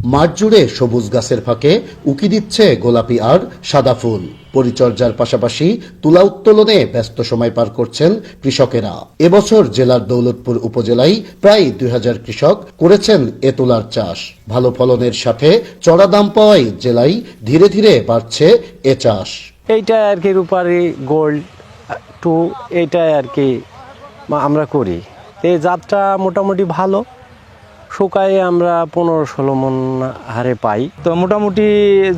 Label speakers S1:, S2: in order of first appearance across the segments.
S1: মাঠ জুড়ে সবুজ গাছের ফাঁকে উকি দিচ্ছে গোলাপি আর সাদা ফুল। পরিচর্যার পাশাপাশি তুলা উত্তোলনে ব্যস্ত সময় পার করছেন কৃষকেরা। এবছর জেলার দৌলতপুর উপজেলায় প্রায় 2000 কৃষক করেছেন এ তুলার চাষ। ভালো ফলনের সাথে চড়া দাম পাওয়ায় জেলায় ধীরে ধীরে বাড়ছে এ চাষ।
S2: এইটা আর কি রূপারি গোল্ড 2 এইটা আর কি আমরা করি। এই জাতটা মোটামুটি ভালো, শুকায় আমরা 15-16 মন হারে পাই।
S3: তো মোটামুটি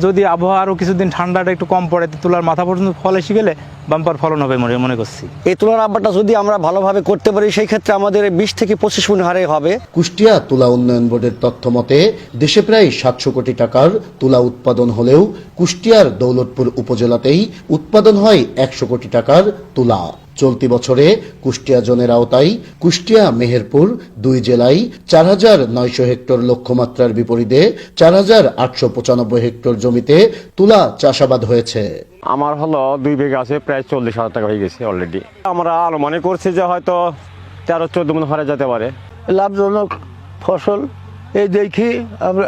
S3: যদি আবহাওয়া আরও কিছুদিন ঠান্ডাটা একটু কম পড়ে, তুলার মাথা পর্যন্ত ফল এসে গেলে বাম্পার ফলন হবে মনে করছি।
S4: এই তুলার আবাদটা যদি আমরা ভালোভাবে করতে পারি সেই ক্ষেত্রে আমাদের 20 থেকে 25 মন হারে হবে।
S1: কুষ্টিয়া তুলা উন্নয়ন বোর্ডের তথ্য মতে দেশে প্রায় 700 কোটি টাকার তুলা উৎপাদন হলেও কুষ্টিয়ার দৌলতপুর উপজেলাতেই উৎপাদন হয় 100 কোটি টাকার তুলা। চলতি বছরে কুষ্টিয়া জোনের আওতায় কুষ্টিয়া মেহেরপুর 2 জেলায় 4900 হেক্টর লক্ষ্যমাত্রার বিপরীতে 4895 হেক্টর জমিতে তুলা চাষাবাদ হয়েছে।
S5: আমার হলো 2 বিঘা আছে, প্রায় 40,000 টাকা হয়ে গেছে অলরেডি। আমরা অনুমান করছি যে হয়তো 13-14 মন হারে যেতে পারে।
S6: লাভজনক ফসল এই দেখি আমরা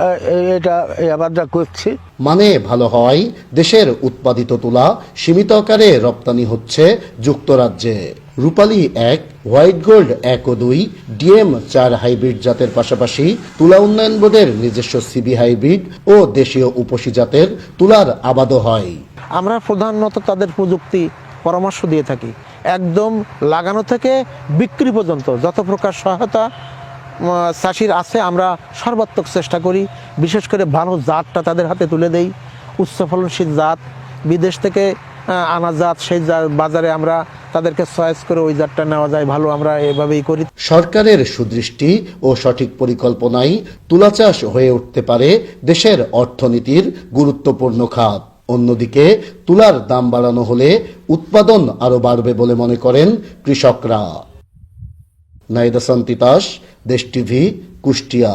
S6: এটা আবাদটা করছি।
S1: মানে ভালো হয় দেশের উৎপাদিত তুলা সীমিত আকারে রপ্তানি হচ্ছে যুক্তরাজ্যে। রূপালী 1, হোয়াইট গোল্ড 1 ও 2, ডিএম 4 হাইব্রিড জাতের পাশাপাশি তুলা উন্নয়ন বোর্ডের নিজস্ব সিবি হাইব্রিড ও দেশীয় উপসি জাতের তুলার আবাদও হয়।
S6: আমরা প্রধানত তাদের প্রযুক্তি পরামর্শ দিয়ে থাকি, একদম লাগানো থেকে বিক্রি পর্যন্ত যত প্রকার সহায়তা চাষির আছে আমরা সর্বাত্মক চেষ্টা করি। বিশেষ করে ভালো জাতটা তাদের হাতে তুলে দেই, উচ্চ ফলনশীল জাত, বিদেশ থেকে আনা জাত, সেই বাজারে আমরা তাদেরকে চয়েস করে ওই জাতটা নেওয়া যায় ভালো, আমরা এভাবেই করি।
S1: সরকারের সুদৃষ্টি ও সঠিক পরিকল্পনায় তুলা চাষ হয়ে উঠতে পারে দেশের অর্থনীতির গুরুত্বপূর্ণ খাত। অন্যদিকে তুলার দাম বাড়ানো হলে উৎপাদন আরো বাড়বে বলে মনে করেন কৃষকরা। নাইদা সান্তিতাস, দেশ টিভি, কুষ্টিয়া।